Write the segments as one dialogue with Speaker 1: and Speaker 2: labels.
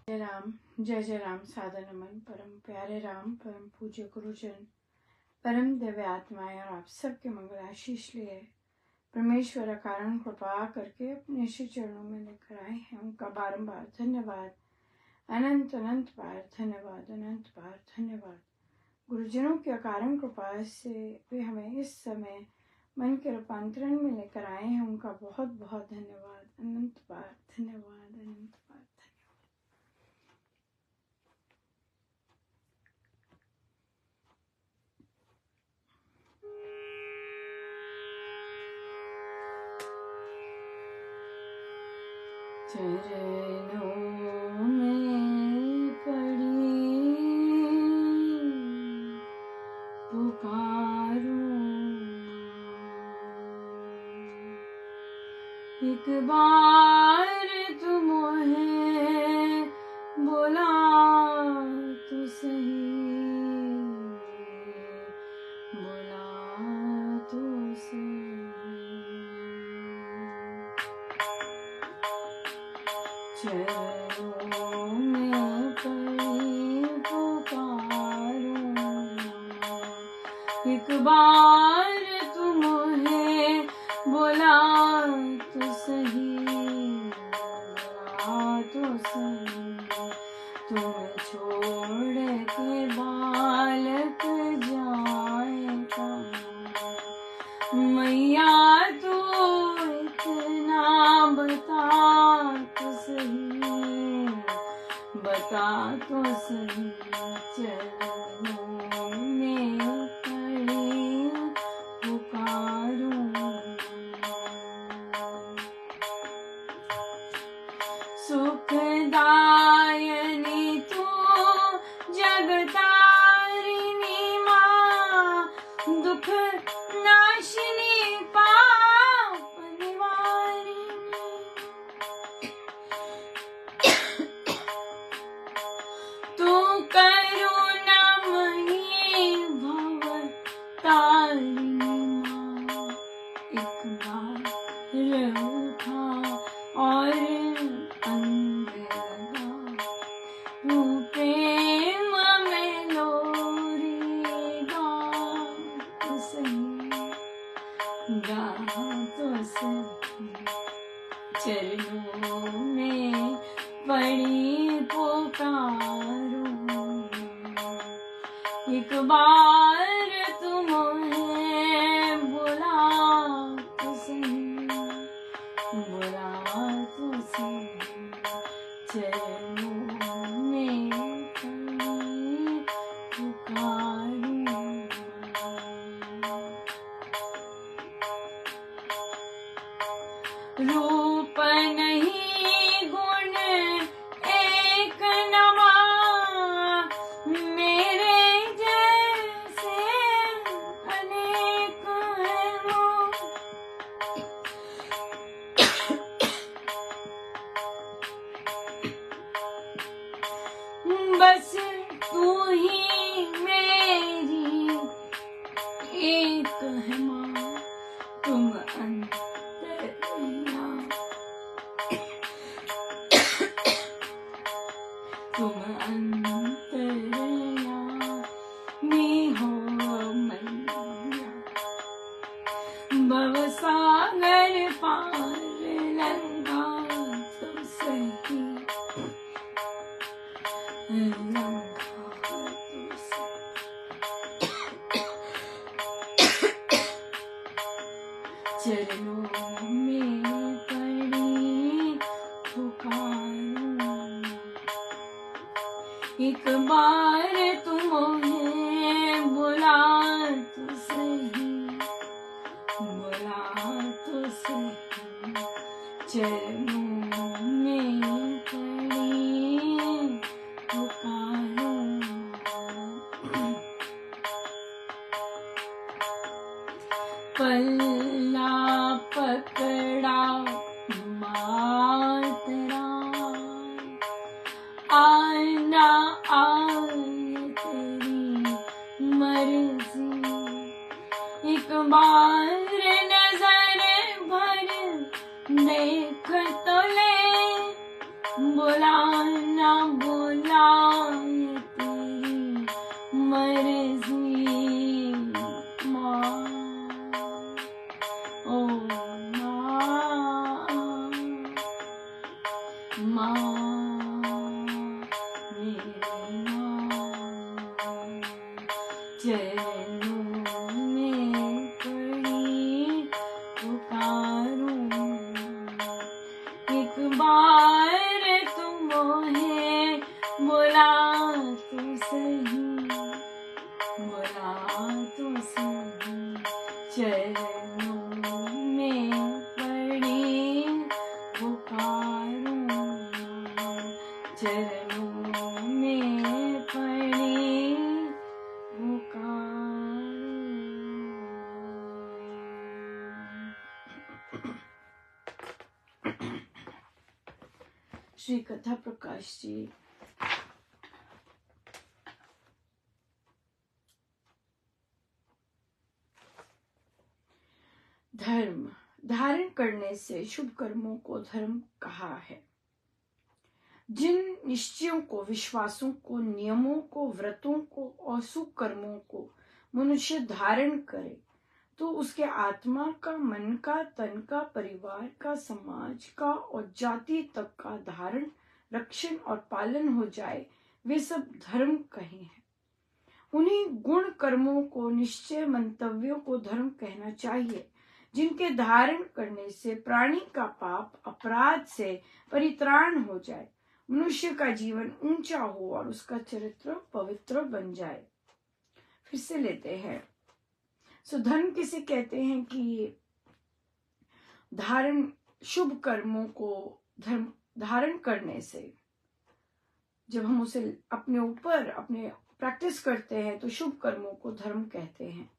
Speaker 1: जय राम। सादर नमन परम प्यारे राम, परम पूज्य गुरुजन, परम दिव्य आत्माएं और आप सबके मंगल आशीष लिए परमेश्वर कारण कृपा करके अपने श्री चरणों में लेकर आए हैं। उनका बारंबार धन्यवाद, अनंत अनंत बार धन्यवाद, अनंत बार धन्यवाद। गुरुजनों के अकारण कृपा से वे हमें इस समय मन के रूपांतरण में लेकर आए हैं। उनका बहुत बहुत धन्यवाद, अनंत बार धन्यवाद, अनंत बार धन्यवाद। चरणों में पड़ी पुकारूं, एक बार तुम मोहे बोला तो सही, बोला तो सही। चरणों में पड़ी पुकारूं, एक बार तुम मोहे बोला तो सही, बोला तो सही। तुम छोड़ के बालक जाएगा मैया, तू इतना बता तो सही, बता तो सही। चरणों में पड़ी पुकारूं, सुखदायनी तू जगतारिणी माँ, दुख नाशिनी पाप निवारिणी। तू करुणामयी भव तारिणी माँ, एक बार उठा और अंदर तू प्रेम में लोरी गा तो सही, गा तो सही। चरणों में पड़ी पुकारूं, एक बार तुम्हें बुला तो सही, बुला तो सही। चरणों में पड़ी पुकारूं, रूप नहीं गुण एक नमा, मेरे जैसे अनेक हैं वो। बस तू ही मेरी एक है माँ, तुम अंतर्यामी, तुम अंतर्यामी हो मैया। भवसागर पार लंघा तो सही, लंघा तो सही। चरणों में पड़ी पुकारूं, एक बार तुम्हें बुला तो सही, बुला तो सही। चरणों में पड़ी पुकारूं, पल्ला पकड़ा मातरा, आना आए तेरी मर्जी, एक बार नजर भर देख तो ले, बुलाना चरणों में पड़ी पुकारूं, एक बार तुम मोहे बुला तो सही, बुला तो सही। चरणों में पड़ी पुकारूं, चरणों में पड़ी पुकारूं। श्री कथा प्रकाश जी। धर्म धारण करने से शुभ कर्मों को धर्म कहा है। जिन निश्चयों को, विश्वासों को, नियमों को, व्रतों को और सुकर्मों को मनुष्य धारण करे तो उसके आत्मा का, मन का, तन का, परिवार का, समाज का और जाति तक का धारण, रक्षण और पालन हो जाए, वे सब धर्म कहे हैं। उन्हीं गुण कर्मों को, निश्चय मंतव्यों को धर्म कहना चाहिए जिनके धारण करने से प्राणी का पाप, अपराध से परित्राण हो जाए, मनुष्य का जीवन ऊंचा हो और उसका चरित्र पवित्र बन जाए। फिर से लेते हैं। धर्म किसे कहते हैं कि धारण, शुभ कर्मों को धर्म धारण करने से, जब हम उसे अपने ऊपर अपने प्रैक्टिस करते हैं तो शुभ कर्मों को धर्म कहते हैं।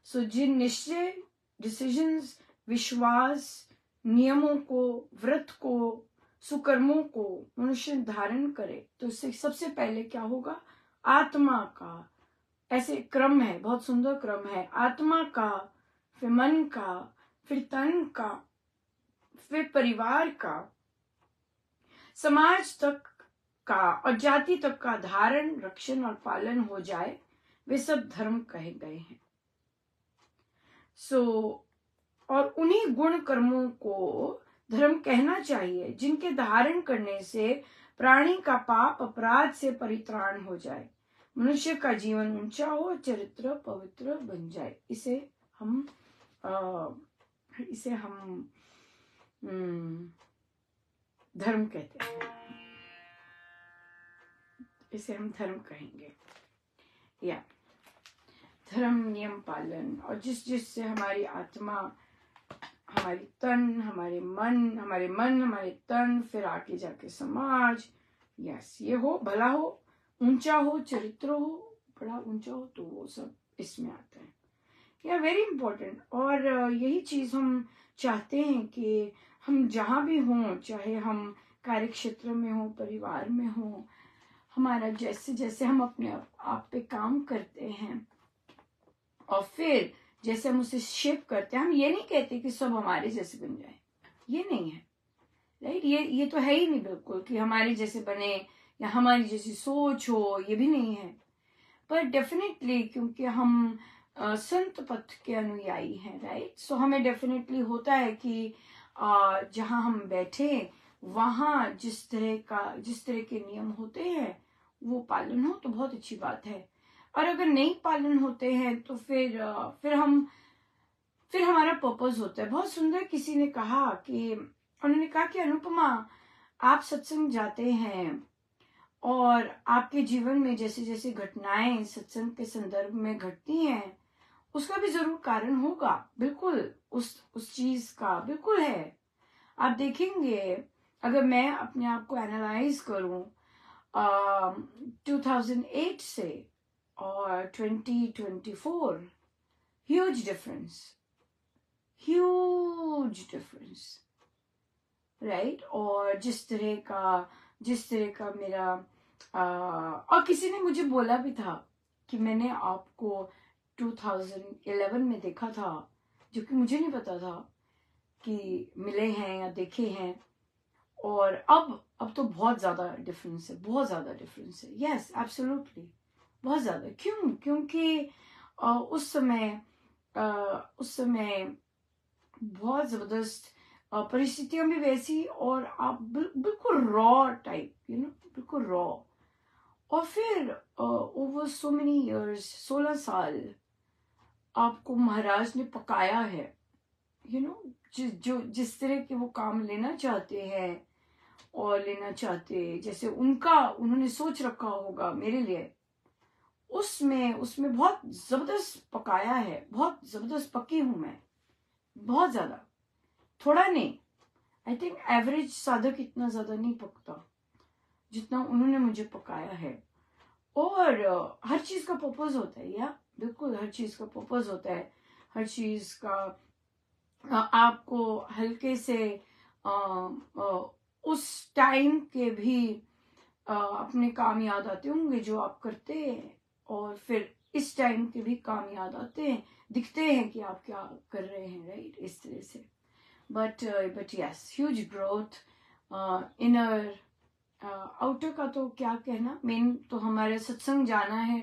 Speaker 1: जिन निश्चय, डिसीजंस, विश्वास, नियमों को, व्रत को, सुकर्मों को मनुष्य धारण करे तो इससे सबसे पहले क्या होगा? आत्मा का, ऐसे क्रम है, बहुत सुंदर क्रम है। आत्मा का, फिर मन का, फिर तन का, फिर परिवार का, समाज तक का और जाति तक का धारण, रक्षण और पालन हो जाए, वे सब धर्म कहे गए हैं। और उन्हीं गुण कर्मों को धर्म कहना चाहिए जिनके धारण करने से प्राणी का पाप, अपराध से परित्राण हो जाए, मनुष्य का जीवन ऊंचा हो, चरित्र पवित्र बन जाए। इसे हम धर्म कहते हैं। इसे हम धर्म कहेंगे। या धर्म, नियम पालन, और जिससे हमारी आत्मा, हमारी तन, हमारे मन, हमारे तन, फिर आगे जाके समाज, यस, ये हो, भला हो, ऊंचा हो, चरित्र हो, बड़ा ऊंचा हो, तो वो सब इसमें आता है। या वेरी इंपॉर्टेंट। और यही चीज हम चाहते हैं कि हम जहां भी हों, चाहे हम कार्य क्षेत्र में हो, परिवार में हो, हमारा जैसे जैसे हम अपने आप पे काम करते हैं और फिर जैसे हम उसे शेप करते हैं, हम ये नहीं कहते कि सब हमारे जैसे बन जाए, ये नहीं है, राइट? ये तो है ही नहीं बिल्कुल कि हमारे जैसे बने या हमारी जैसी सोच हो, ये भी नहीं है। पर डेफिनेटली क्योंकि हम संत पथ के अनुयायी हैं, राइट? सो हमें डेफिनेटली होता है कि जहां हम बैठे वहां जिस तरह के नियम होते हैं वो पालन हो तो बहुत अच्छी बात है। और अगर नहीं पालन होते हैं तो फिर हमारा पर्पस होता है। बहुत सुंदर किसी ने कहा कि, उन्होंने कहा कि अनुपमा, आप सत्संग जाते हैं और आपके जीवन में जैसे जैसे घटनाएं सत्संग के संदर्भ में घटती हैं, उसका भी जरूर कारण होगा। बिल्कुल उस चीज का बिल्कुल है। आप देखेंगे, अगर मैं अपने आप को एनालाइज करूं 2008 से और 2024, ह्यूज डिफरेंस, राइट? और जिस तरह का मेरा और किसी ने मुझे बोला भी था कि मैंने आपको 2011 में देखा था, जो कि मुझे नहीं पता था कि मिले हैं या देखे हैं। और अब तो बहुत ज्यादा डिफरेंस है, बहुत ज्यादा डिफरेंस है। यस, एब्सोल्युटली, बहुत ज्यादा। क्यों? क्योंकि उस समय बहुत जबरदस्त परिस्थितियां भी वैसी, और आप बिल्कुल रॉ टाइप, बिल्कुल रॉ। और फिर ओवर सो मेनी इयर्स, 16 साल आपको महाराज ने पकाया है, यू नो, जिस तरह के वो काम लेना चाहते हैं और लेना चाहते, जैसे उन्होंने सोच रखा होगा मेरे लिए, उसमें बहुत जबरदस्त पकाया है, बहुत जबरदस्त पकी हूं मैं, बहुत ज्यादा, थोड़ा नहीं। आई थिंक एवरेज साधक इतना ज्यादा नहीं पकता जितना उन्होंने मुझे पकाया है। और हर चीज का पर्पज होता है, या बिल्कुल हर चीज का पर्पज होता है, हर चीज का आपको हल्के से उस टाइम के भी अपने काम याद आते होंगे जो आप करते हैं, और फिर इस टाइम के भी काम याद आते हैं, दिखते हैं कि आप क्या कर रहे हैं, राइट, इस तरह से। But yes, huge growth, inner outer का तो क्या कहना, मेन तो हमारे सत्संग जाना है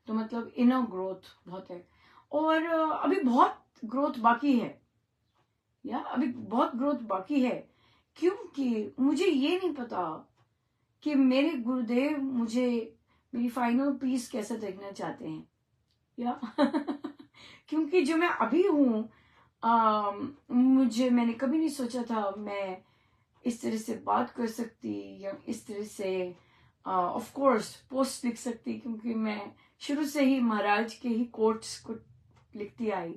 Speaker 1: तो मतलब इनर ग्रोथ बहुत है। और अभी बहुत ग्रोथ बाकी है, या अभी बहुत ग्रोथ बाकी है, क्योंकि मुझे ये नहीं पता कि मेरे गुरुदेव मुझे मेरी फाइनल पीस कैसे देखना चाहते हैं, या क्योंकि जो मैं अभी हूं, मैंने कभी नहीं सोचा था मैं इस तरह से बात कर सकती, या इस तरह से ऑफ कोर्स पोस्ट लिख सकती, क्योंकि मैं शुरू से ही महाराज के ही कोट्स को लिखती आई,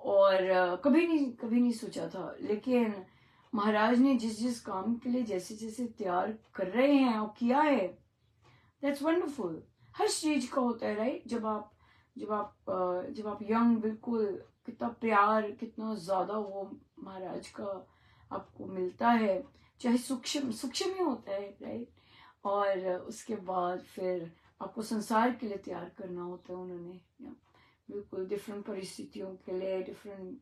Speaker 1: और कभी नहीं सोचा था। लेकिन महाराज ने जिस काम के लिए जैसे जैसे तैयार कर रहे हैं और किया है, दैट्स वंडरफुल। हर स्टेज का होता है, राइट, जब आप यंग, बिल्कुल कितना प्यार, कितना ज्यादा वो महाराज का आपको मिलता है, चाहे सूक्ष्म ही होता है, राइट। और उसके बाद फिर आपको संसार के लिए तैयार करना होता है उन्होंने, बिल्कुल डिफरेंट परिस्थितियों के लिए, डिफरेंट,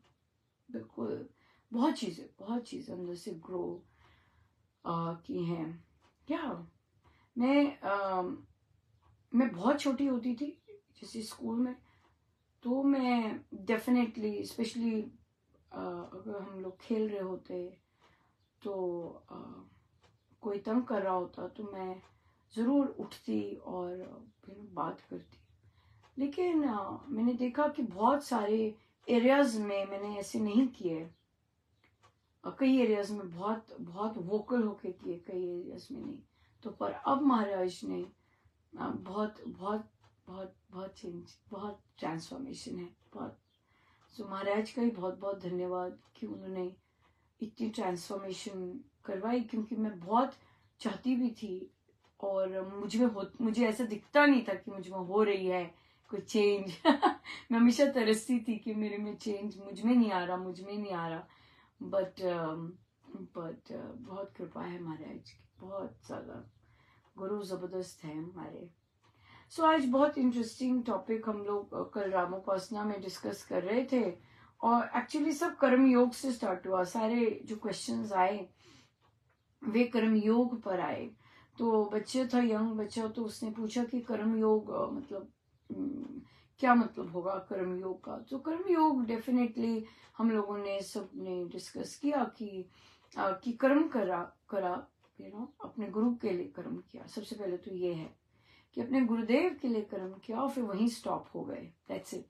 Speaker 1: बिल्कुल बहुत चीजें अंदर से ग्रो की हैं। क्या मैं बहुत छोटी होती थी, जैसे स्कूल में, तो मैं डेफिनेटली, स्पेशली अगर हम लोग खेल रहे होते तो कोई तंग कर रहा होता तो मैं जरूर उठती और फिर बात करती। लेकिन मैंने देखा कि बहुत सारे एरियाज में मैंने ऐसे नहीं किए, कई एरियाज में बहुत बहुत वोकल होके किए, कई एरियाज में नहीं। तो पर अब महाराज ने बहुत बहुत बहुत बहुत चेंज, बहुत ट्रांसफॉर्मेशन है, बहुत। सो महाराज का ही बहुत बहुत धन्यवाद कि उन्होंने इतनी ट्रांसफॉर्मेशन करवाई, क्योंकि मैं बहुत चाहती भी थी, और मुझे ऐसा दिखता नहीं था कि मुझ में हो रही है कोई चेंज मैं हमेशा तरसती थी कि मेरे में चेंज, मुझ में नहीं आ रहा। बट बहुत कृपा है महाराज की, बहुत ज्यादा गुरु जबरदस्त है हमारे। सो आज बहुत इंटरेस्टिंग टॉपिक हम लोग कल रामोपासना में डिस्कस कर रहे थे, और एक्चुअली सब कर्म योग से स्टार्ट हुआ। सारे जो क्वेश्चंस आए वे कर्म योग पर आए। तो बच्चे था, यंग बच्चा, तो उसने पूछा कि कर्म योग मतलब क्या मतलब होगा कर्म योग का। तो कर्म योग डेफिनेटली हम लोगों ने सबने डिस्कस किया कि कर्म करा अपने गुरु के लिए कर्म किया। सबसे पहले तो ये है कि अपने गुरुदेव के लिए कर्म किया और फिर वहीं स्टॉप हो गए, दैट्स इट।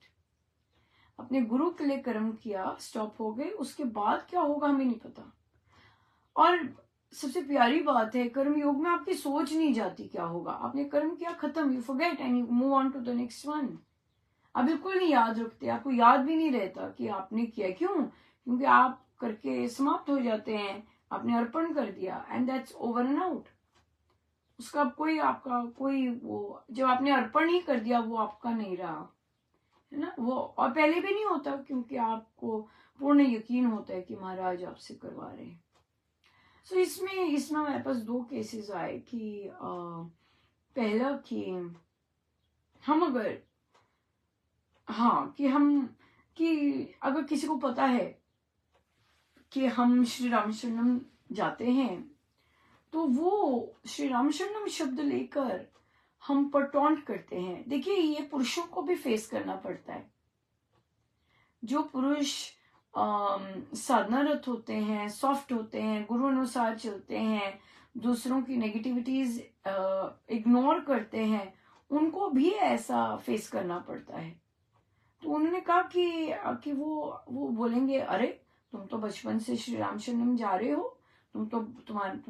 Speaker 1: अपने गुरु के लिए कर्म किया, स्टॉप हो गए, उसके बाद क्या होगा हमें नहीं पता। और सबसे प्यारी बात है, कर्म योग में आपकी सोच नहीं जाती क्या होगा, आपने कर्म किया, खत्म, you forget and you move on to the next one. आप बिल्कुल नहीं याद रखते, आपको याद भी नहीं रहता कि आपने किया, क्यों? क्योंकि आप करके समाप्त हो जाते हैं, आपने अर्पण कर दिया and that's over and out. उसका आपका कोई वो, जब आपने अर्पण ही कर दिया, वो आपका नहीं रहा, है ना वो। और पहले भी नहीं होता, क्योंकि आपको पूर्ण यकीन होता है कि महाराज आपसे करवा रहे हैं। सो इसमें हमारे पास दो केसेस आए कि पहला कि हम अगर अगर किसी को पता है कि हम श्री राम शरणम जाते हैं, तो वो श्री राम शरणम शब्द लेकर हम पर टॉन्ट करते हैं। देखिए, ये पुरुषों को भी फेस करना पड़ता है। जो पुरुष साधनारत होते हैं, सॉफ्ट होते हैं, गुरु अनुसार चलते हैं, दूसरों की नेगेटिविटीज इग्नोर करते हैं, उनको भी ऐसा फेस करना पड़ता है। तो उन्होंने कहा कि वो बोलेंगे, अरे तुम तो बचपन से श्री रामचंद्रम जा रहे हो, तुम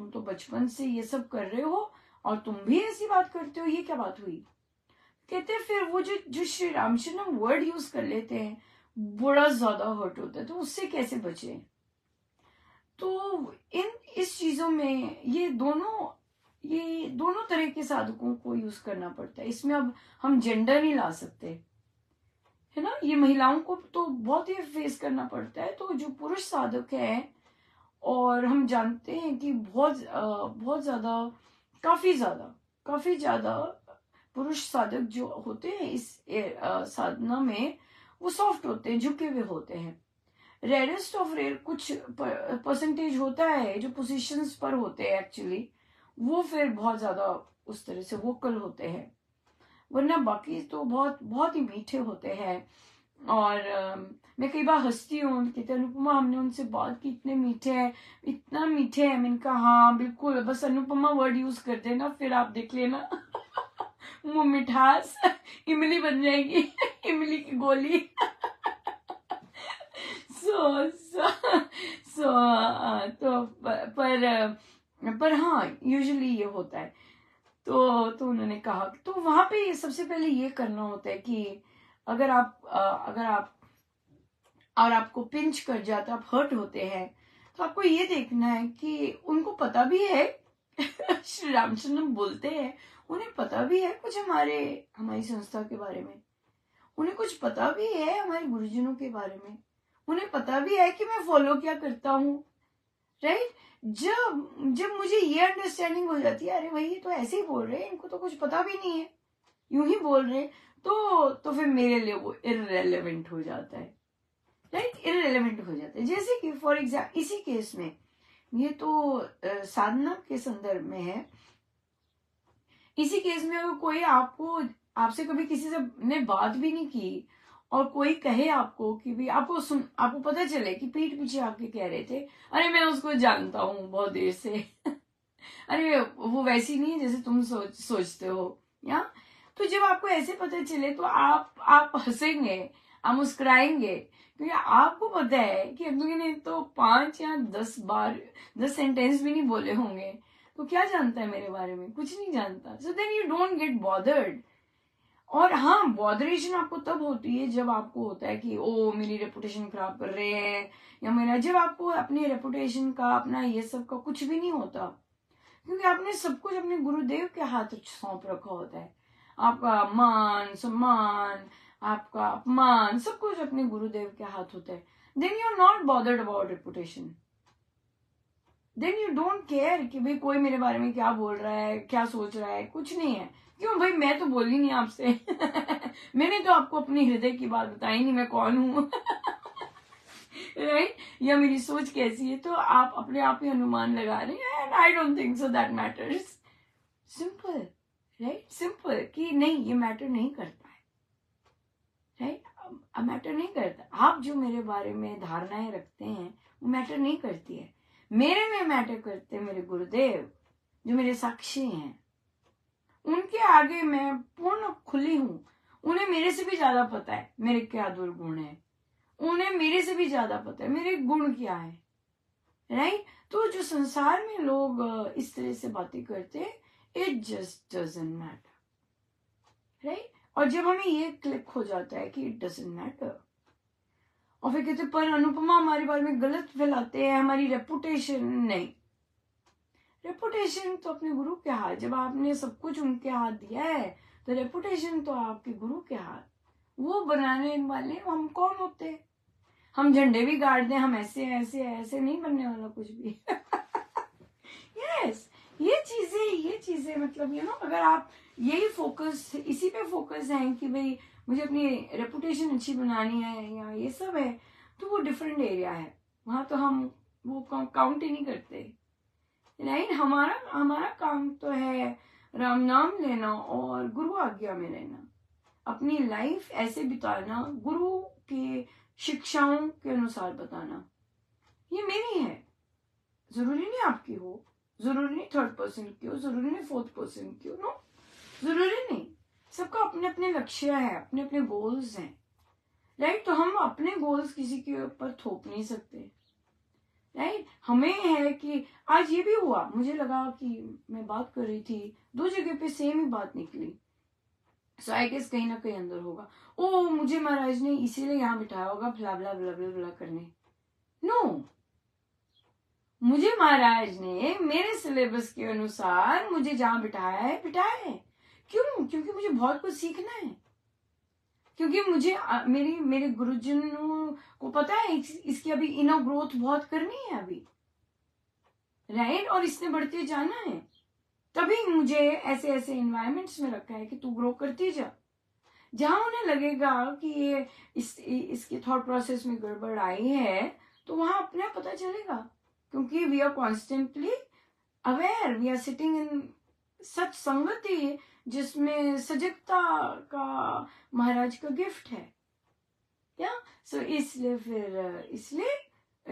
Speaker 1: तो बचपन से ये सब कर रहे हो और तुम भी ऐसी बात करते हो, ये क्या बात हुई। कहते हैं फिर वो जो श्री रामचंद्रम वर्ड यूज कर लेते हैं बड़ा ज्यादा हर्ट होता है, तो उससे कैसे बचे। तो इस चीजों में ये दोनों तरह के साधकों को यूज करना पड़ता है। इसमें अब हम जेंडर नहीं ला सकते, है ना। ये महिलाओं को तो बहुत ही फेस करना पड़ता है। तो जो पुरुष साधक है, और हम जानते हैं कि बहुत ज्यादा काफी ज्यादा पुरुष साधक जो होते हैं इस साधना में, वो सॉफ्ट होते हैं, झुके हुए होते हैं। रेयरेस्ट ऑफ रेयर कुछ परसेंटेज होता है जो पोजीशंस पर होते हैं एक्चुअली, वो फिर बहुत ज्यादा उस तरह से वोकल होते हैं, वरना बाकी तो बहुत ही मीठे होते हैं। और मैं कई बार हंसती हूँ, कहते अनुपमा हमने उनसे बात की, इतने मीठे हैं, इतना मीठे हैं। मैंने कहा हाँ बिल्कुल, बस अनुपमा वर्ड यूज कर देना, फिर आप देख लेना वो मिठास इमली बन जाएगी इमली की गोली तो पर हाँ यूजुअली ये होता है। तो उन्होंने कहा, तो वहां पे सबसे पहले ये करना होता है कि अगर आप और आपको पिंच कर जाते, आप हर्ट होते हैं, तो आपको ये देखना है कि उनको पता भी है श्री रामचंद्र बोलते हैं, उन्हें पता भी है कुछ हमारी संस्था के बारे में, उन्हें कुछ पता भी है हमारे गुरुजनों के बारे में, उन्हें पता भी है कि मैं फॉलो क्या करता हूँ, राइट। जब मुझे ये अंडरस्टैंडिंग हो जाती है, अरे भाई तो ऐसे ही बोल रहे हैं, इनको तो कुछ पता भी नहीं है, यूं ही बोल रहे हैं, तो फिर मेरे लिए वो इररेलेवेंट हो जाता है, राइट, इररेलेवेंट हो जाता है। जैसे कि फॉर एग्जाम्पल इसी केस में, ये तो साधना के संदर्भ में है, इसी केस में अगर कोई आपसे कभी किसी से ने बात भी नहीं की और कोई कहे आपको कि भी आपको पता चले कि पीठ पीछे आके कह रहे थे, अरे मैं उसको जानता हूँ बहुत देर से अरे वो वैसी नहीं है जैसे तुम सोचते हो, या तो जब आपको ऐसे पता चले तो आप हंसेंगे, आप मुस्कुराएंगे, क्योंकि आपको पता है कि अगले ने तो 5 या 10 बार 10 सेंटेंस भी नहीं बोले होंगे, तो क्या जानता है मेरे बारे में, कुछ नहीं जानता। So then you don't get bothered. और हाँ, बॉदरेशन आपको तब होती है जब आपको होता है कि ओ मेरी रेपुटेशन खराब कर रहे हैं, या जब आपको अपनी रेपुटेशन का, अपना ये सब का कुछ भी नहीं होता, क्योंकि आपने सब कुछ अपने गुरुदेव के हाथ सौंप रखा होता है। आपका मान सम्मान, आपका अपमान, सब कुछ अपने गुरुदेव के हाथ होता है। Then you are not bothered about reputation, then you don't care कि भाई कोई मेरे बारे में क्या बोल रहा है, क्या सोच रहा है, कुछ नहीं है। क्यों भाई, मैं तो बोली नहीं आपसे मैंने तो आपको अपनी हृदय की बात बताई नहीं, मैं कौन हूं राइट, या मेरी सोच कैसी है, तो आप अपने आप ही अनुमान लगा रहे हैं, and I don't think so that matters. Simple, right, simple कि नहीं, ये मैटर नहीं करता है, राइट, मैटर नहीं करता। आप जो मेरे बारे में धारणाएं रखते हैं वो मैटर नहीं करती है, मेरे में मैटर करते हैं मेरे गुरुदेव जो मेरे साक्षी हैं, उनके आगे मैं पूर्ण खुली हूं। उन्हें मेरे से भी ज्यादा पता है मेरे क्या दुर्गुण है, उन्हें मेरे से भी ज्यादा पता है मेरे गुण क्या है, राइट। तो जो संसार में लोग इस तरह से बातें करते हैं, it just doesn't matter, right. और जब हमें ये क्लिक हो जाता है कि इट डजंट मैटर, और फिर कहते पर अनुपमा हमारे बारे में गलत फैलाते हैं, हमारी रेपुटेशन, नहीं, रेपुटेशन तो अपने गुरु के हाथ, जब आपने सब कुछ उनके हाथ दिया है तो रेपुटेशन तो आपके गुरु के हाथ, वो बनाने वाले हम कौन होते हैं। हम झंडे भी गाड़ दें, हम ऐसे ऐसे ऐसे नहीं बनने वाला कुछ भी यस, ये चीजें मतलब अगर आप यही फोकस, इसी पे फोकस है कि भाई मुझे अपनी रेपुटेशन अच्छी बनानी है या ये सब है, तो वो डिफरेंट एरिया है, वहां तो हम वो काउंट ही नहीं करते, राइट। हमारा काम तो है राम नाम लेना और गुरु आज्ञा में रहना, अपनी लाइफ ऐसे बिताना, गुरु के शिक्षाओं के अनुसार बताना, ये मेरी है, जरूरी नहीं आपकी हो, जरूरी नहीं थर्ड पर्सन की हो, जरूरी नहीं फोर्थ पर्सन की हो, नो, जरूरी नहीं। सबका अपने अपने लक्ष्य है, अपने अपने गोल्स हैं, राइट। तो हम अपने गोल्स किसी के ऊपर थोप नहीं सकते, राइट। हमें है कि आज ये भी हुआ, मुझे लगा कि मैं बात कर रही थी, दो जगह पे सेम ही बात निकली, सो आई गेस कहीं ना कहीं अंदर होगा, ओ मुझे महाराज ने इसीलिए यहाँ बिठाया होगा ब्ला ब्ला ब्ला ब्ला ब्ला करने। नो, मुझे महाराज ने मेरे सिलेबस के अनुसार मुझे जहां बिठाया है। क्यों? क्योंकि मुझे बहुत कुछ सीखना है, क्योंकि मुझे मेरे गुरुजनों को पता है इसकी अभी इनर ग्रोथ बहुत करनी है अभी, राइट। और इसने बढ़ते जाना है, तभी मुझे ऐसे ऐसे एनवायरमेंट्स में रखा है कि तू ग्रो करती जा। जहां उन्हें लगेगा कि ये इसके थॉट प्रोसेस में गड़बड़ आई है, तो वहां अपने आप पता चलेगा, क्योंकि we are constantly aware, we are sitting in such संगति जिसमें सजगता का महाराज का गिफ्ट है, क्या। सो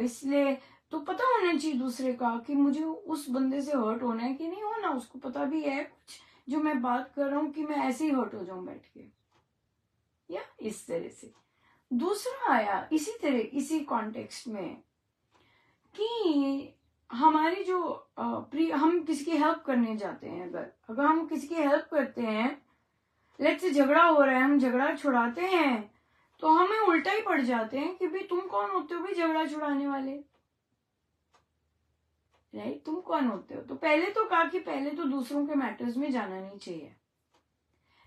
Speaker 1: इसलिए तो पता होना चाहिए दूसरे का कि मुझे उस बंदे से हर्ट होना है कि नहीं होना, उसको पता भी है कुछ जो मैं बात कर रहा हूं कि मैं ऐसे ही हर्ट हो जाऊं बैठ के, या इस तरह से। दूसरा आया इसी तरह इसी कॉन्टेक्स्ट में कि हमारी जो हम किसी की हेल्प करने जाते हैं, अगर हम किसी की हेल्प करते हैं, लेट्स से झगड़ा हो रहा है, हम झगड़ा छुड़ाते हैं, तो हमें उल्टा ही पड़ जाते हैं कि भाई तुम कौन होते हो भाई झगड़ा छुड़ाने वाले, राइट। तुम कौन होते हो? तो पहले तो कहा कि पहले तो दूसरों के मैटर्स में जाना नहीं चाहिए,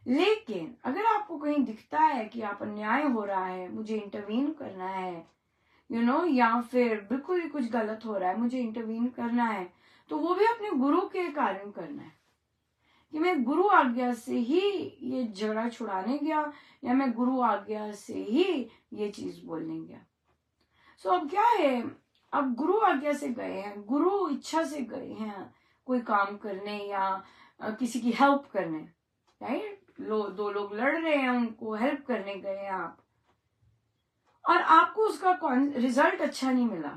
Speaker 1: लेकिन अगर आपको कहीं दिखता है कि आप अन्याय हो रहा है, मुझे इंटरवीन करना है, या फिर बिल्कुल ही कुछ गलत हो रहा है, मुझे इंटरवीन करना है, तो वो भी अपने गुरु के कारण करना है कि मैं गुरु आज्ञा से ही ये झगड़ा छुड़ाने गया, या मैं गुरु आज्ञा से ही ये चीज बोलने गया। सो अब क्या है, अब गुरु आज्ञा से गए हैं, गुरु इच्छा से गए हैं कोई काम करने या किसी की हेल्प करने, राइट। दो लोग लड़ रहे हैं, उनको हेल्प करने गए हैं आप, और आपको उसका रिजल्ट अच्छा नहीं मिला,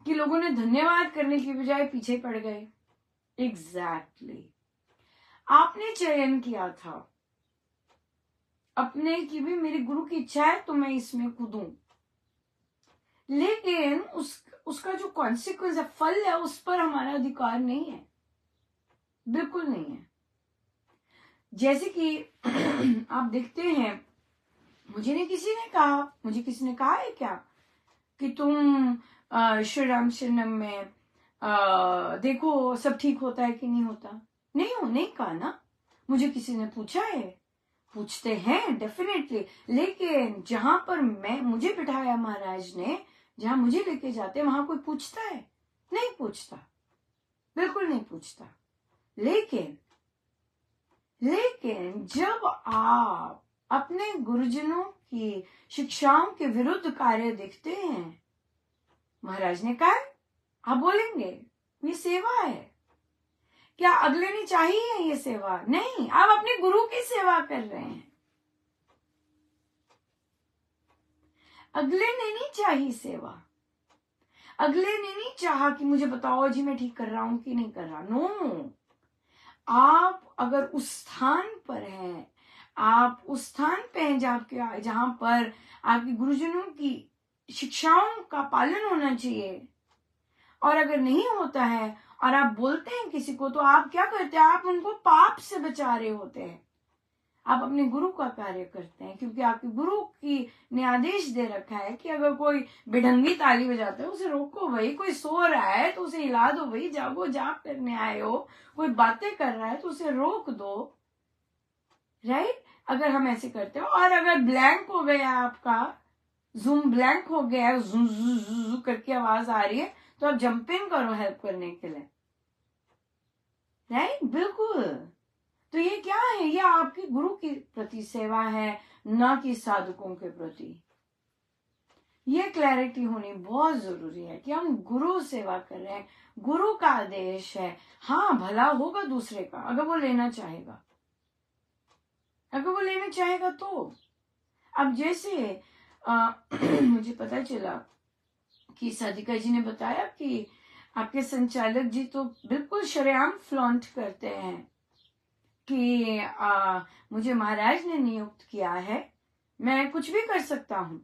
Speaker 1: कि लोगों ने धन्यवाद करने की बजाय पीछे पड़ गए। एग्जैक्टली आपने चयन किया था अपने की भी मेरे गुरु की इच्छा है तो मैं इसमें कूदूं, लेकिन उसका जो कॉन्सिक्वेंस है, फल है, उस पर हमारा अधिकार नहीं है, बिल्कुल नहीं है। जैसे कि आप देखते हैं, मुझे किसी ने कहा है क्या कि तुम श्री राम शरणम में देखो सब ठीक होता है कि नहीं होता, नहीं कहा ना। मुझे किसी ने पूछा है, पूछते हैं डेफिनेटली, लेकिन जहां पर मुझे बिठाया महाराज ने, जहां मुझे लेके जाते वहां कोई पूछता है? नहीं पूछता, बिल्कुल नहीं पूछता। लेकिन जब आप अपने गुरुजनों की शिक्षाओं के विरुद्ध कार्य देखते हैं, महाराज ने कहा, आप बोलेंगे ये सेवा है, क्या अगले ने चाहिए ये सेवा? नहीं, आप अपने गुरु की सेवा कर रहे हैं, अगले ने नहीं चाहिए सेवा, अगले ने नहीं चाहा कि मुझे बताओ जी मैं ठीक कर रहा हूं कि नहीं कर रहा। नो, आप अगर उस स्थान पर हैं, आप उस स्थान पे हैं जहां पर आपके गुरुजनों की शिक्षाओं का पालन होना चाहिए, और अगर नहीं होता है और आप बोलते हैं किसी को, तो आप क्या करते हैं? आप उनको पाप से बचा रहे होते हैं, आप अपने गुरु का कार्य करते हैं, क्योंकि आपके गुरु ने आदेश दे रखा है कि अगर कोई बेढंगी ताली बजाता है उसे रोको भाई, कोई सो रहा है तो उसे हिला दो भाई, जागो, जाप करने आए हो, कोई बातें कर रहा है तो उसे रोक दो, राइट। अगर हम ऐसे करते हो, और अगर ब्लैंक हो गया आपका जूम ब्लैंक हो गया है, जू करके आवाज आ रही है, तो आप जंपिंग करो हेल्प करने के लिए, राइट। बिल्कुल। तो ये क्या है? ये आपके गुरु के प्रति सेवा है, ना कि साधकों के प्रति। ये क्लैरिटी होनी बहुत जरूरी है कि हम गुरु सेवा कर रहे हैं, गुरु का आदेश है। हाँ, भला होगा दूसरे का अगर वो लेना चाहेगा, तो अब जैसे मुझे पता चला कि साधिका जी ने बताया कि आपके संचालक जी तो बिल्कुल शरेआम फ्लॉन्ट करते हैं कि मुझे महाराज ने नियुक्त किया है, मैं कुछ भी कर सकता हूं,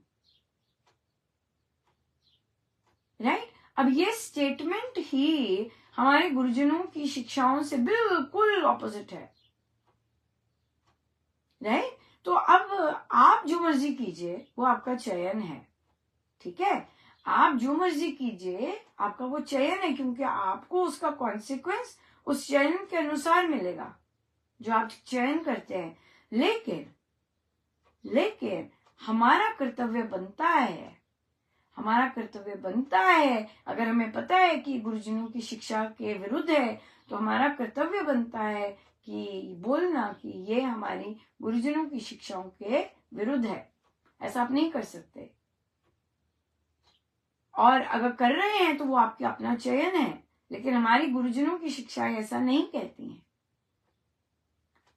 Speaker 1: राइट। अब ये स्टेटमेंट ही हमारे गुरुजनों की शिक्षाओं से बिल्कुल ऑपोजिट है, राइट। तो अब आप जो मर्जी कीजिए वो आपका चयन है, ठीक है। आप जो मर्जी कीजिए आपका वो चयन है, क्योंकि आपको उसका कॉन्सिक्वेंस उस चयन के अनुसार मिलेगा जो आप चयन करते हैं। लेकिन हमारा कर्तव्य बनता है, अगर हमें पता है कि गुरुजनों की शिक्षा के विरुद्ध है तो हमारा कर्तव्य बनता है कि बोलना कि ये हमारी गुरुजनों की शिक्षाओं के विरुद्ध है, ऐसा आप नहीं कर सकते। और अगर कर रहे हैं तो वो आपका अपना चयन है, लेकिन हमारी गुरुजनों की शिक्षाएं ऐसा नहीं कहती हैं,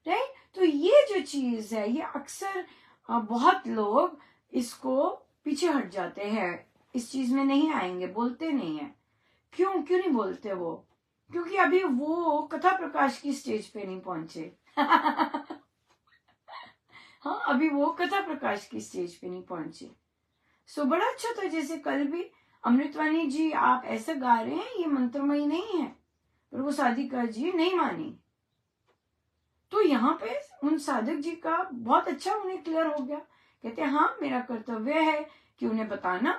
Speaker 1: राइट। तो ये जो चीज है, ये अक्सर बहुत लोग इसको पीछे हट जाते हैं, इस चीज में नहीं आएंगे, बोलते नहीं है। क्यों नहीं बोलते वो? क्योंकि अभी वो कथा प्रकाश की स्टेज पे नहीं पहुंचे। हाँ, अभी वो कथा प्रकाश की स्टेज पे नहीं पहुंचे। सो बड़ा अच्छा था, जैसे कल भी अमृतवाणी जी आप ऐसे गा रहे हैं, ये मंत्रमयी नहीं है, पर वो साधिका जी नहीं मानी। तो यहाँ पे उन साधक जी का बहुत अच्छा उन्हें क्लियर हो गया। कहते हैं हाँ, मेरा कर्तव्य है कि उन्हें बताना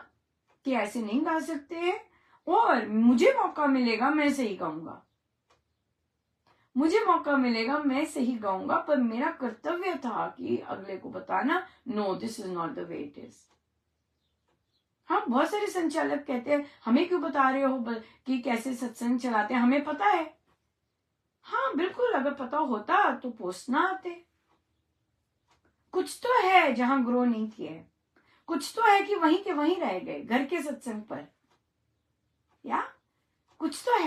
Speaker 1: कि ऐसे नहीं गा सकते हैं, और मुझे मौका मिलेगा मैं सही गाऊंगा, पर मेरा कर्तव्य था कि अगले को बताना, no this is not the way it is. हाँ, बहुत सारे संचालक कहते हैं हमें क्यों बता रहे हो कि कैसे सत्संग चलाते हैं, हमें पता है। हाँ बिल्कुल, अगर पता होता तो पोस्ट ना आते। कुछ तो है जहां ग्रो नहीं किए, कुछ तो है कि वहीं के वहीं रह गए घर के सत्संग पर, या कुछ तो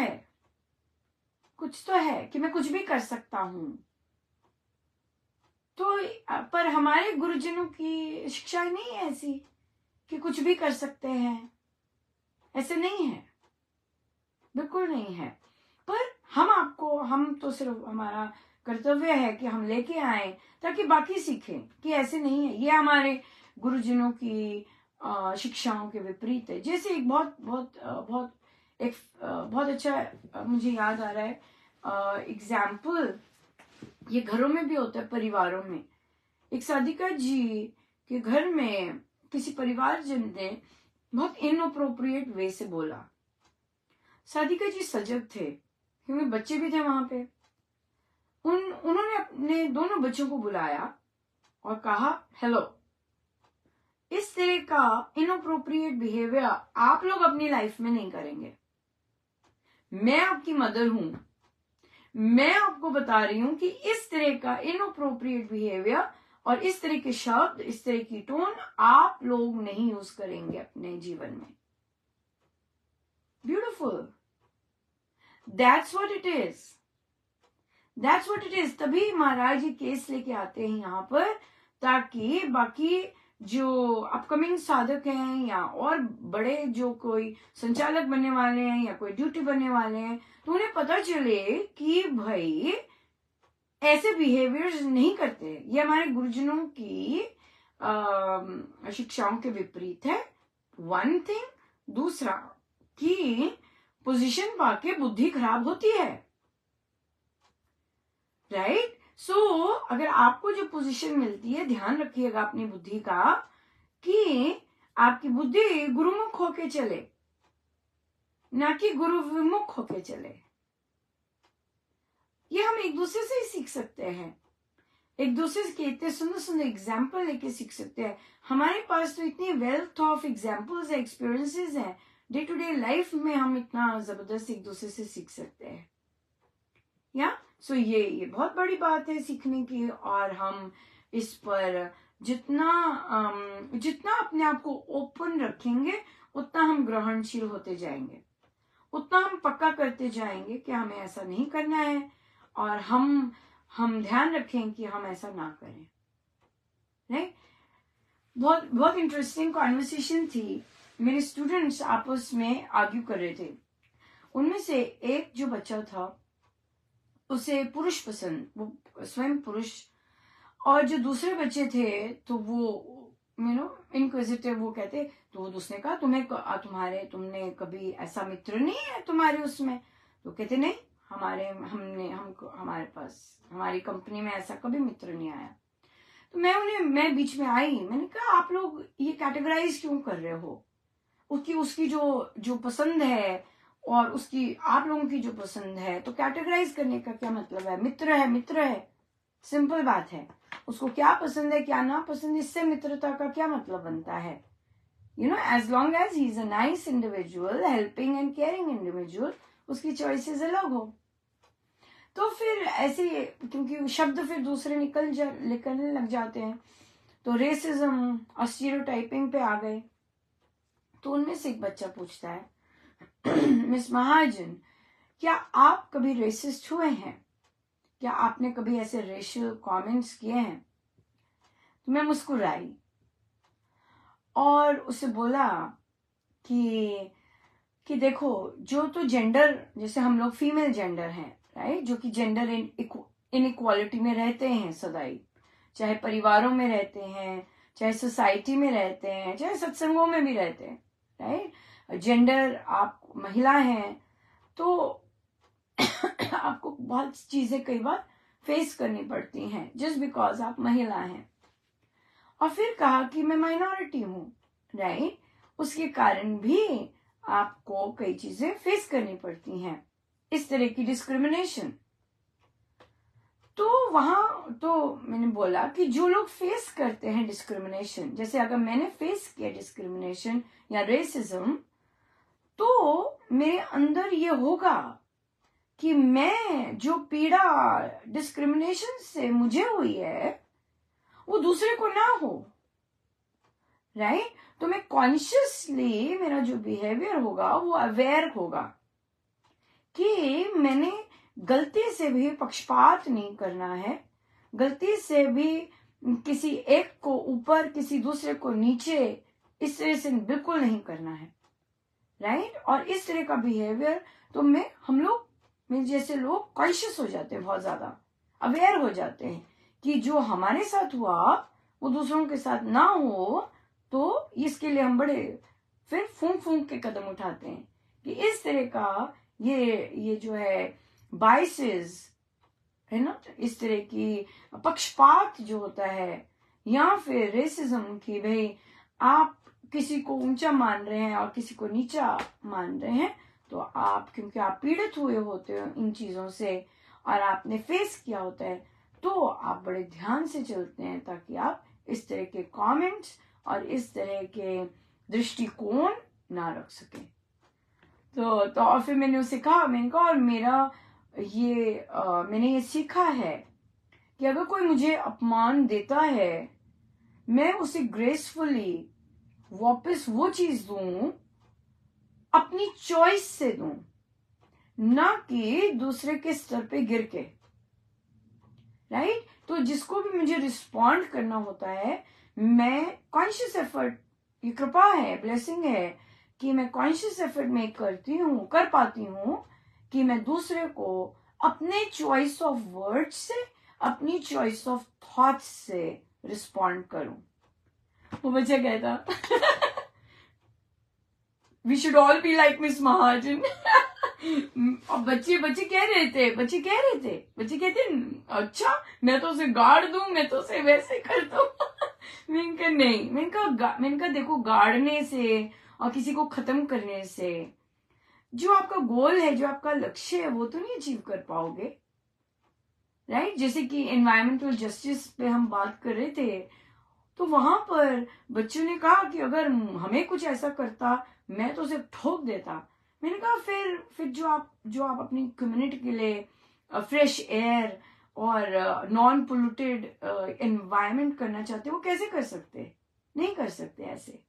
Speaker 1: है कि मैं कुछ भी कर सकता हूं। तो पर हमारे गुरुजनों की शिक्षा नहीं है ऐसी कि कुछ भी कर सकते हैं, ऐसे नहीं है, बिल्कुल नहीं है। पर हम तो सिर्फ हमारा कर्तव्य है कि हम लेके आए ताकि बाकी सीखें कि ऐसे नहीं है, ये हमारे गुरुजनों की शिक्षाओं के विपरीत है। जैसे एक बहुत अच्छा मुझे याद आ रहा है एग्जाम्पल, ये घरों में भी होता है, परिवारों में। एक साधिका जी के घर में किसी परिवारजन ने बहुत इनअप्रोप्रिएट वे से बोला। साधिका जी सजग थे क्योंकि बच्चे भी थे वहां पे। उन्होंने अपने दोनों बच्चों को बुलाया और कहा, हेलो, इस तरह का इनअप्रोप्रिएट बिहेवियर आप लोग अपनी लाइफ में नहीं करेंगे। मैं आपकी मदर हूं, मैं आपको बता रही हूं कि इस तरह का इनअप्रोप्रिएट बिहेवियर और इस तरह के शब्द, इस तरह की टोन आप लोग नहीं यूज करेंगे अपने जीवन में। Beautiful, that's what it is. तभी महाराज जी केस लेके आते हैं यहाँ पर, ताकि बाकी जो अपकमिंग साधक हैं या और बड़े जो कोई संचालक बनने वाले हैं या कोई ड्यूटी बनने वाले हैं, तो उन्हें पता चले कि भाई ऐसे बिहेवियर्स नहीं करते, ये हमारे गुरुजनों की शिक्षाओं के विपरीत है। वन थिंग, दूसरा कि पोजीशन पाके बुद्धि खराब होती है, राइट। सो अगर आपको जो पोजीशन मिलती है, ध्यान रखिएगा अपनी बुद्धि का कि आपकी बुद्धि गुरुमुख होके चले, ना कि गुरु विमुख होके चले। ये हम एक दूसरे से ही सीख सकते हैं, एक दूसरे के इतने सुंदर सुंदर एग्जाम्पल लेके सीख सकते हैं। हमारे पास तो इतनी वेल्थ ऑफ एग्जाम्पल्स है, एक्सपीरियंसेस हैं, डे टू डे लाइफ में हम इतना जबरदस्त एक दूसरे से सीख सकते हैं, या सो ये बहुत बड़ी बात है सीखने की। और हम इस पर जितना अपने आप को ओपन रखेंगे, उतना हम ग्रहणशील होते जाएंगे, उतना हम पक्का करते जाएंगे कि हमें ऐसा नहीं करना है, और हम ध्यान रखें कि हम ऐसा ना करें, राइट। बहुत इंटरेस्टिंग कॉन्वर्सेशन थी। मेरे स्टूडेंट्स आपस में आर्ग्यू कर रहे थे। उनमें से एक जो बच्चा था उसे पुरुष पसंद, वो स्वयं पुरुष, और जो दूसरे बच्चे थे तो वो इनक्विजिटिव, वो कहते, तो उसने कहा तुमने कभी ऐसा मित्र नहीं है तुम्हारे उसमें? तो कहते नहीं, हमारे पास हमारी कंपनी में ऐसा कभी मित्र नहीं आया। तो मैं बीच में आई, मैंने कहा आप लोग ये कैटेगराइज क्यों कर रहे हो? उसकी जो पसंद है और उसकी आप लोगों की जो पसंद है, तो कैटेगराइज करने का क्या मतलब है? मित्र है, सिंपल बात है। उसको क्या पसंद है क्या ना पसंद, इससे मित्रता का क्या मतलब बनता है? As long as he is a nice individual, helping and caring individual, उसकी चॉइसेस अलग हो। तो फिर ऐसे, क्योंकि शब्द फिर दूसरे निकलने लग जाते हैं, तो रेसिज्म और स्टीरियोटाइपिंग पे आ गए। तो उनमें से एक बच्चा पूछता है मिस महाजन, क्या आप कभी रेसिस्ट हुए हैं? क्या आपने कभी ऐसे रेशियल कमेंट्स किए हैं? तो मैं मुस्कुराई और उसे बोला कि देखो, जो तो जेंडर, जैसे हम लोग फीमेल जेंडर हैं, राइट, जो कि जेंडर इनइक्वालिटी में रहते हैं सदाई, चाहे परिवारों में रहते हैं, चाहे सोसाइटी में रहते हैं, चाहे सत्संगों में भी रहते हैं, राइट। जेंडर, आप महिला हैं तो आपको बहुत चीजें कई बार फेस करनी पड़ती हैं जस्ट बिकॉज आप महिला हैं। और फिर कहा कि मैं माइनॉरिटी हूं, राइट, उसके कारण भी आपको कई चीजें फेस करनी पड़ती हैं, इस तरह की डिस्क्रिमिनेशन। तो वहां तो मैंने बोला कि जो लोग फेस करते हैं डिस्क्रिमिनेशन, जैसे अगर मैंने फेस किया डिस्क्रिमिनेशन या रेसिज्म, तो मेरे अंदर ये होगा कि मैं जो पीड़ा डिस्क्रिमिनेशन से मुझे हुई है वो दूसरे को ना हो, राइट। तो मैं कॉन्शियसली, मेरा जो बिहेवियर होगा वो अवेयर होगा कि मैंने गलती से भी पक्षपात नहीं करना है, गलती से भी किसी एक को ऊपर किसी दूसरे को नीचे, इस तरह से बिल्कुल नहीं करना है, राइट। और इस तरह का बिहेवियर तो हम लोग में जैसे लोग कॉन्शियस हो जाते हैं, बहुत ज्यादा अवेयर हो जाते हैं कि जो हमारे साथ हुआ वो दूसरों के साथ ना हो। तो इसके लिए हम बड़े फिर फूंक के कदम उठाते हैं कि इस तरह का ये जो है बाइसेस है ना, इस तरह की पक्षपात जो होता है, या फिर रेसिज्म की भाई आप किसी को ऊंचा मान रहे हैं और किसी को नीचा मान रहे हैं, तो आप, क्योंकि आप पीड़ित हुए होते हो इन चीजों से और आपने फेस किया होता है, तो आप बड़े ध्यान से चलते हैं ताकि आप इस तरह के कमेंट्स और इस तरह के दृष्टिकोण ना रख सके। तो और फिर मैंने उसे कहा, मैंने कहा और मैंने ये सीखा है कि अगर कोई मुझे अपमान देता है, मैं उसे ग्रेसफुली वापस वो चीज दूं, अपनी चॉइस से दूं, ना कि दूसरे के स्तर पे गिर के, राइट। तो जिसको भी मुझे रिस्पॉन्ड करना होता है, मैं कॉन्शियस एफर्ट, ये कृपा है, ब्लेसिंग है कि मैं कॉन्शियस एफर्ट में कर पाती हूं कि मैं दूसरे को अपने चॉइस ऑफ वर्ड्स से, अपनी चॉइस ऑफ थॉट्स से रिस्पॉन्ड करूं। वो बच्चा कहता we should all be like miss Mahajan. और बच्चे कहते अच्छा मैं तो उसे गाड़ दूं, मैं तो उसे वैसे कर दूं। मैंने कहा नहीं, मैंने कहा देखो, गाड़ने से और किसी को खत्म करने से जो आपका गोल है, जो आपका लक्ष्य है, वो तो नहीं अचीव कर पाओगे, राइट। जैसे कि एनवायरमेंटल जस्टिस पे हम बात कर रहे थे, तो वहां पर बच्चों ने कहा कि अगर हमें कुछ ऐसा करता, मैं तो उसे ठोक देता। मैंने कहा फिर जो आप अपनी कम्युनिटी के लिए फ्रेश एयर और नॉन पोल्यूटेड एनवायरनमेंट करना चाहते हो, वो कैसे कर सकते? नहीं कर सकते ऐसे,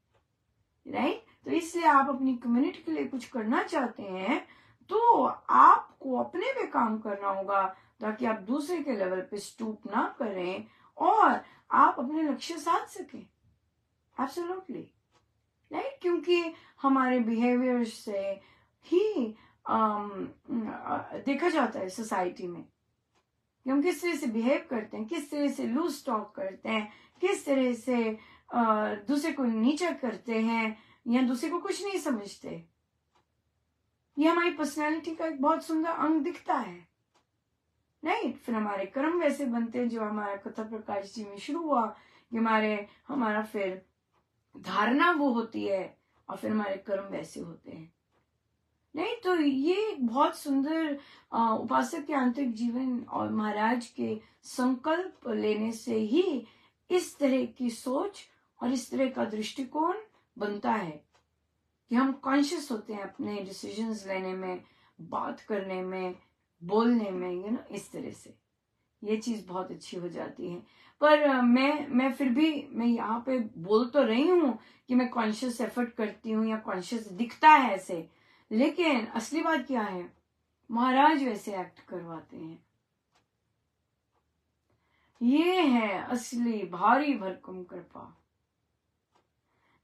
Speaker 1: राइट। तो इसलिए आप अपनी कम्युनिटी के लिए कुछ करना चाहते हैं तो आपको अपने पे काम करना होगा ताकि आप दूसरे के लेवल पे स्टूप ना करें और आप अपने लक्ष्य साध सकें। Absolutely, right. क्योंकि हमारे बिहेवियर से ही देखा जाता है सोसाइटी में कि हम किस तरह से बिहेव करते हैं, किस तरह से लूज टॉक करते हैं, किस तरह से दूसरे को नीचा करते हैं या दूसरे को कुछ नहीं समझते। ये हमारी पर्सनालिटी का एक बहुत सुंदर अंग दिखता है, नहीं? फिर हमारे कर्म वैसे बनते हैं, जो हमारा कथा प्रकाश जी में शुरू हुआ कि हमारा फिर धारणा वो होती है और फिर हमारे कर्म वैसे होते हैं, नहीं? तो ये एक बहुत सुंदर उपासक के आंतरिक जीवन और महाराज के संकल्प लेने से ही इस तरह की सोच और इस तरह का दृष्टिकोण बनता है कि हम कॉन्शियस होते हैं अपने डिसीजंस लेने में, बात करने में, बोलने में, इस तरह से ये चीज बहुत अच्छी हो जाती है। पर मैं फिर भी मैं यहाँ पे बोल तो रही हूँ कि मैं कॉन्शियस एफर्ट करती हूँ या कॉन्शियस दिखता है ऐसे, लेकिन असली बात क्या है, महाराज वैसे एक्ट करवाते हैं। ये है असली भारी भरकम कृपा,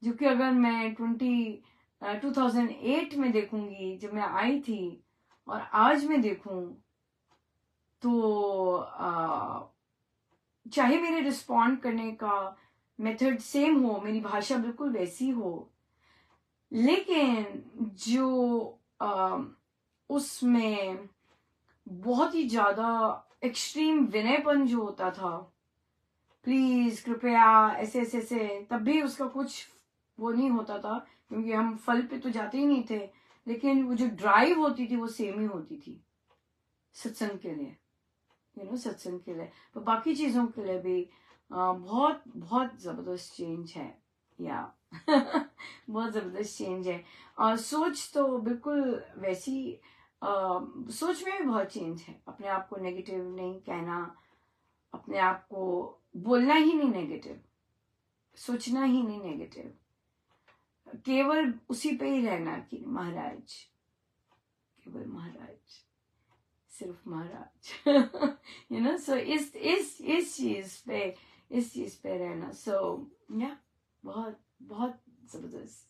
Speaker 1: जो कि अगर मैं 2008 में देखूंगी जब मैं आई थी और आज में देखूं तो चाहे मेरे रिस्पॉन्ड करने का मेथड सेम हो, मेरी भाषा बिल्कुल वैसी हो, लेकिन जो उसमें बहुत ही ज्यादा एक्सट्रीम विनयपन जो होता था, प्लीज कृपया ऐसे ऐसे ऐसे, तब भी उसका कुछ वो नहीं होता था क्योंकि हम फल पे तो जाते ही नहीं थे, लेकिन वो जो ड्राइव होती थी वो सेम ही होती थी सत्संग के लिए, सत्संग के लिए। तो बाकी चीजों के लिए भी बहुत बहुत जबरदस्त चेंज है, या बहुत जबरदस्त चेंज है। सोच तो बिल्कुल वैसी, सोच में भी बहुत चेंज है। अपने आप को नेगेटिव नहीं कहना, अपने आप को बोलना ही नहीं नेगेटिव, सोचना ही नहीं नेगेटिव, केवल उसी पे ही रहना कि महाराज, केवल महाराज, सिर्फ महाराज सो इस चीज पे रहना। सो या बहुत बहुत जबरदस्त।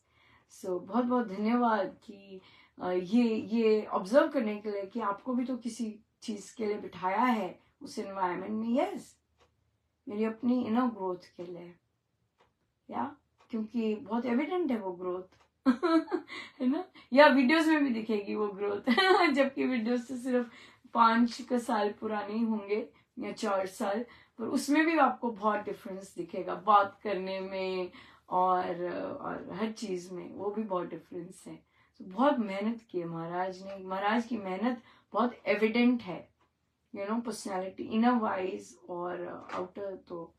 Speaker 1: सो बहुत बहुत धन्यवाद कि ये ऑब्जर्व करने के लिए कि आपको भी तो किसी चीज के लिए बिठाया है उस एनवायरनमेंट में। यस, मेरी अपनी इनर ग्रोथ के लिए, या क्योंकि बहुत एविडेंट है वो ग्रोथ है ना, या वीडियोस में भी दिखेगी वो ग्रोथ जबकि वीडियोस तो सिर्फ 5 साल पुराने होंगे या 4 साल, पर उसमें भी आपको बहुत डिफरेंस दिखेगा, बात करने में और हर चीज में वो भी बहुत डिफरेंस है। तो बहुत मेहनत की है महाराज ने, महाराज की मेहनत बहुत एविडेंट है, पर्सनैलिटी इनर वाइज और आउटर तो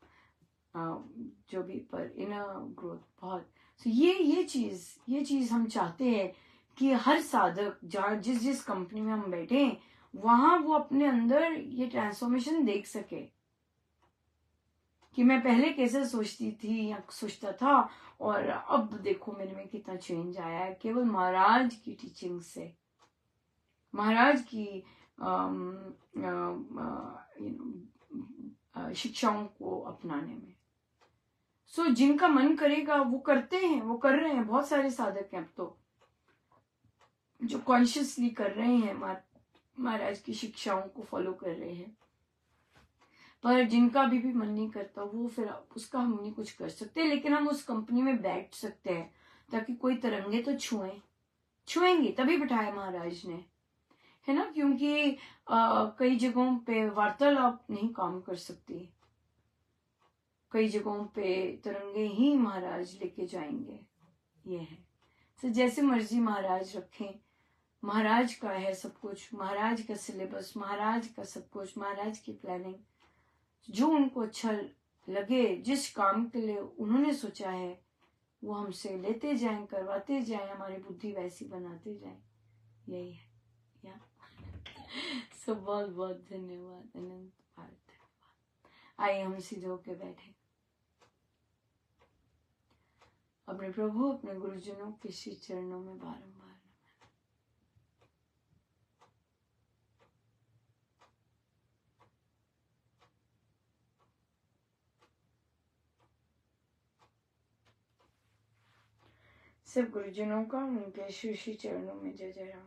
Speaker 1: जो भी, पर इनर ग्रोथ बहुत। तो ये चीज हम चाहते हैं कि हर साधक जहाँ जिस कंपनी में हम बैठे हैं वहां वो अपने अंदर ये ट्रांसफॉर्मेशन देख सके कि मैं पहले कैसे सोचती थी या सोचता था और अब देखो मेरे में कितना चेंज आया है, केवल महाराज की टीचिंग से, महाराज की शिक्षाओं को अपनाने में। सो जिनका मन करेगा वो करते हैं, वो कर रहे हैं। बहुत सारे साधक हैं अब तो जो कॉन्शियसली कर रहे हैं, महाराज की शिक्षाओं को फॉलो कर रहे हैं। पर जिनका अभी भी मन नहीं करता वो फिर उसका हम नहीं कुछ कर सकते, लेकिन हम उस कंपनी में बैठ सकते हैं ताकि कोई तरंगे तो छुएंगे तभी बिठाया महाराज ने, है ना। क्योंकि कई जगहों पे वार्तालाप नहीं काम कर सकती, कई जगहों पे तरंगे ही महाराज लेके जाएंगे। ये है तो जैसे मर्जी महाराज रखें, महाराज का है सब कुछ, महाराज का सिलेबस, महाराज का सब कुछ, महाराज की प्लानिंग, जो उनको अच्छा लगे, जिस काम के लिए उन्होंने सोचा है वो हमसे लेते जाएं, करवाते जाएं, हमारी बुद्धि वैसी बनाते जाएं। यही है या सो बहुत बहुत धन्यवाद, अनंत धन्यवाद। आइए हम सीधे होके बैठे, अपने प्रभु अपने गुरुजनों के श्री चरणों में बारंबार सब गुरुजनों का उनके श्री श्री चरणों में जय जय राम।